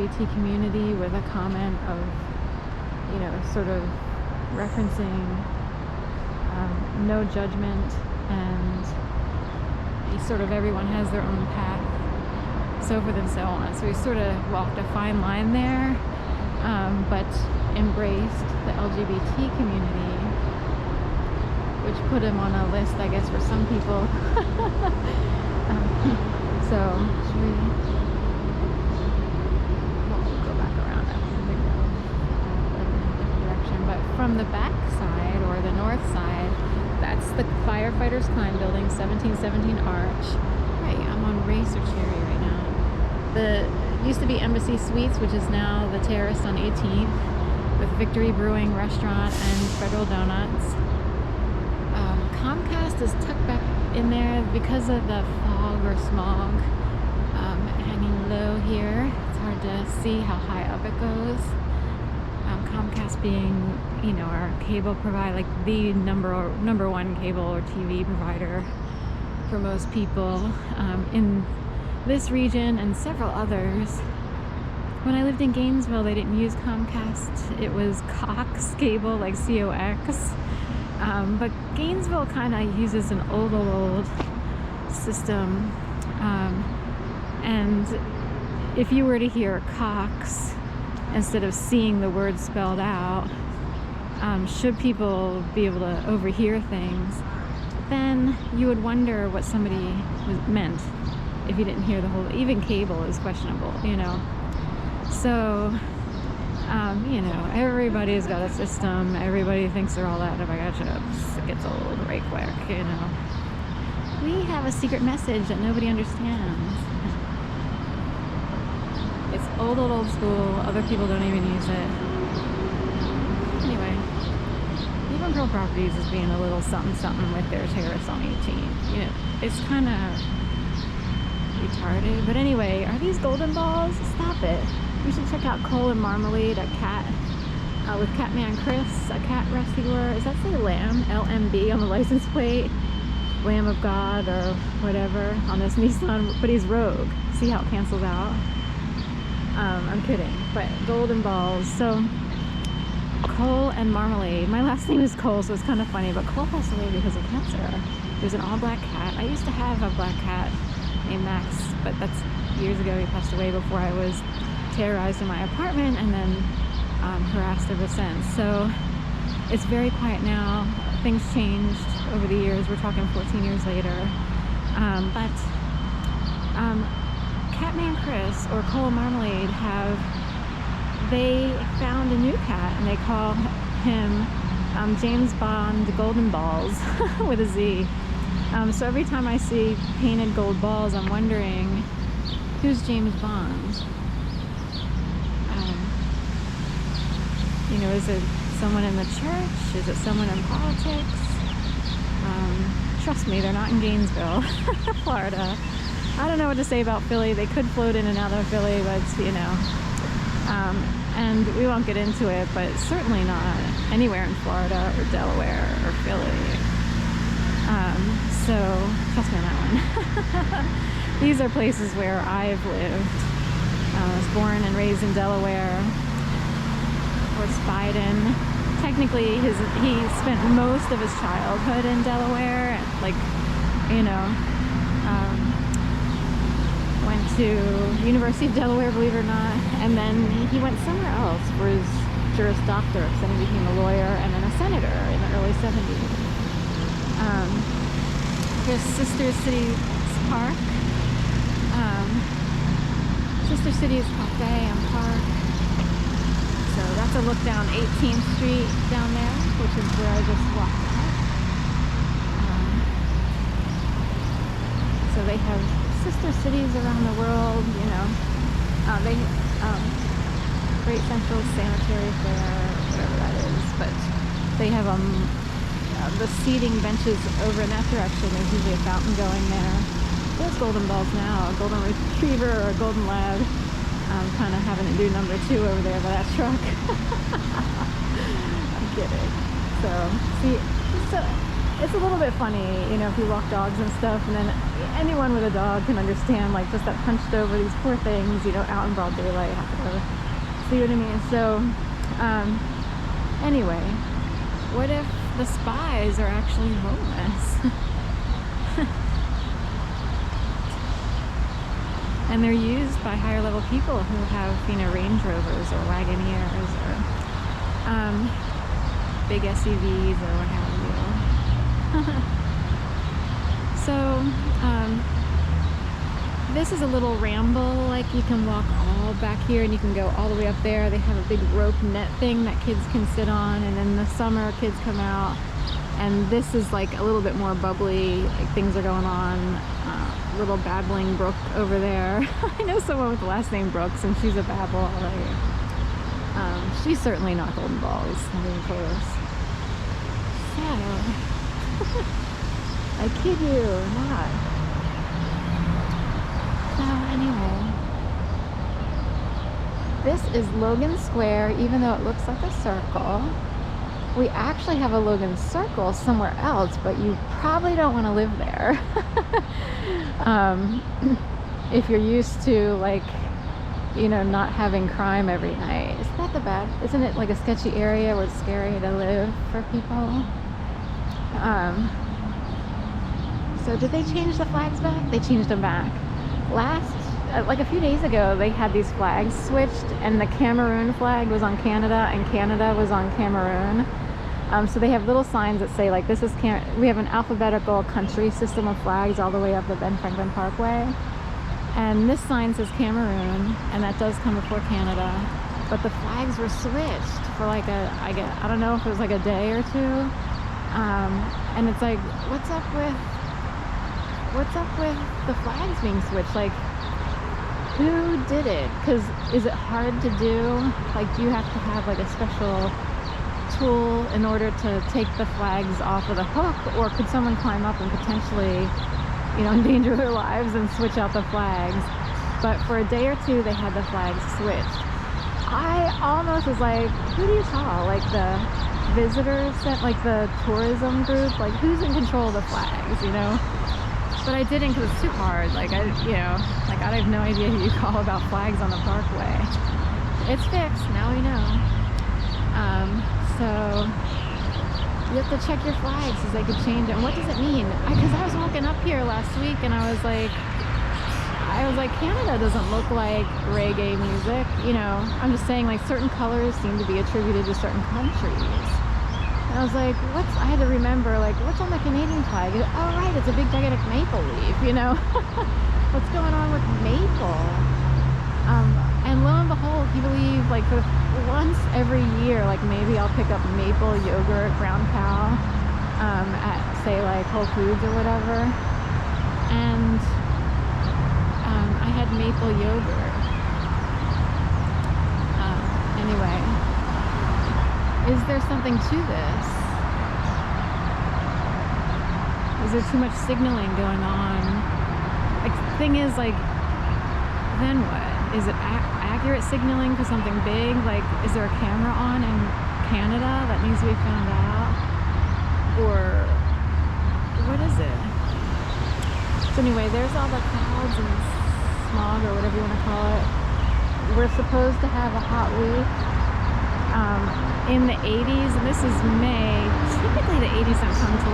LGBT community with a comment of, you know, sort of referencing no judgment, and sort of everyone has their own path, so forth and so on. So he sort of walked a fine line there, but embraced the LGBT community, which put him on a list, I guess, for some people. So should we go back around? I don't think in a different direction, but from the back side, or the north side, that's the firefighters climb building, 1717 Arch. Right, I'm on Racer Cherry right now. The used to be Embassy Suites, which is now the Terrace on 18th, with Victory Brewing Restaurant and Federal Donuts. Comcast is tucked back in there because of the fog or smog hanging low here. It's hard to see how high up it goes. Comcast being, you know, our cable provider, like the number one cable or TV provider for most people in this region and several others. When I lived in Gainesville, they didn't use Comcast. It was Cox Cable, like COX. But Gainesville kind of uses an old system. And if you were to hear Cox instead of seeing the word spelled out, should people be able to overhear things, then you would wonder what somebody meant if you didn't hear the whole. Even cable is questionable, you know. So, you know, everybody's got a system. Everybody thinks they're all out of chips. It gets old right quick, you know. We have a secret message that nobody understands. It's old school. Other people don't even use it. Anyway, even Pearl Properties is being a little something with their terrace on 18. You know, it's kind of retarded. But anyway, are these golden balls? Stop it. You should check out Coal and Marmalade, a cat with Catman Chris, a cat rescuer. Does that say Lamb? LMB on the license plate? Lamb of God or whatever on this Nissan, but he's rogue. See how it cancels out? I'm kidding, but golden balls. So Coal and Marmalade. My last name is Cole, so it's kind of funny, but Cole passed away because of cancer. He was an all-black cat. I used to have a black cat named Max, but that's years ago. He passed away before I was terrorized in my apartment, and then harassed ever since. So it's very quiet now. Things changed over the years. We're talking 14 years later. But Catman Chris or Coal and Marmalade they found a new cat, and they call him James Bond Golden Balls with a Z. So every time I see painted gold balls, I'm wondering, who's James Bond? You know, is it someone in the church? Is it someone in politics? Trust me, they're not in Gainesville, Florida. I don't know what to say about Philly. They could float in and out of Philly, but you know. And we won't get into it, but certainly not anywhere in Florida or Delaware or Philly. So trust me on that one. These are places where I've lived. I was born and raised in Delaware. Horse Biden. Technically, he spent most of his childhood in Delaware. Like, you know, went to University of Delaware, believe it or not, and then he went somewhere else for his Juris Doctor, then he became a lawyer and then a senator in the early 70s. Here's Sister Cities Park. Sister Cities Cafe and Park. So that's a look down 18th Street down there, which is where I just walked out. So they have sister cities around the world, you know. They Great Central Sanitary Fair, whatever that is, but they have the seating benches over in that direction. There's usually a fountain going there. There's golden balls now, a golden retriever or a golden lab. I'm kind of having to do number 2 over there by that truck. I'm kidding. So, see, it's a little bit funny, you know, if you walk dogs and stuff, and then anyone with a dog can understand, like, just that hunched over, these poor things, you know, out in broad daylight, have to go, see what I mean? So, anyway, what if the spies are actually homeless? And they're used by higher level people who have, you know, Range Rovers or Wagoneers or big SUVs or what have you. So, this is a little ramble. Like, you can walk all back here and you can go all the way up there. They have a big rope net thing that kids can sit on, and in the summer kids come out, and this is like a little bit more bubbly, like things are going on. Little babbling brook over there. I know someone with the last name Brooks, and she's a babble already. She's certainly not Golden Balls, I mean, close. So, I kid you not. So anyway, this is Logan Square, even though it looks like a circle. We actually have a Logan Circle somewhere else, but you probably don't want to live there. If you're used to, like, you know, not having crime every night. Isn't that the bad? Isn't it like a sketchy area where it's scary to live for people? So did they change the flags back? They changed them back. Like a few days ago, they had these flags switched, and the Cameroon flag was on Canada and Canada was on Cameroon. So they have little signs that say, like, this is we have an alphabetical country system of flags all the way up the Ben Franklin Parkway. And this sign says Cameroon, and that does come before Canada. But the flags were switched for like I don't know if it was like a day or two. And it's like, what's up with the flags being switched? Like, who did it? Because is it hard to do? Like, do you have to have like a special tool in order to take the flags off of the hook, or could someone climb up and potentially, you know, endanger their lives and switch out the flags? But for a day or two, they had the flags switched. I almost was like, who do you call? Like the visitors, like the tourism group? Like, who's in control of the flags, you know? But I didn't, because it's too hard. Like, I have no idea who you call about flags on the parkway. It's fixed, now we know. So you have to check your flags because they could change it. And what does it mean? Because I was walking up here last week and I was like, Canada doesn't look like reggae music. You know, I'm just saying, like, certain colors seem to be attributed to certain countries. And I was like, I had to remember, like, what's on the Canadian flag? Oh, right, it's a big gigantic maple leaf, you know? What's going on with maple? And lo and behold, you believe, like, for once every year, like, maybe I'll pick up maple yogurt, brown cow, at, say, like, Whole Foods or whatever. And I had maple yogurt. Anyway, is there something to this? Is there too much signaling going on? Like, the thing is, like, then what? Is it accurate signaling for something big? Like, is there a camera on in Canada that needs to be found out? Or what is it? So anyway, there's all the clouds and smog or whatever you want to call it. We're supposed to have a hot week in the 80s, and this is May. Typically the 80s don't come till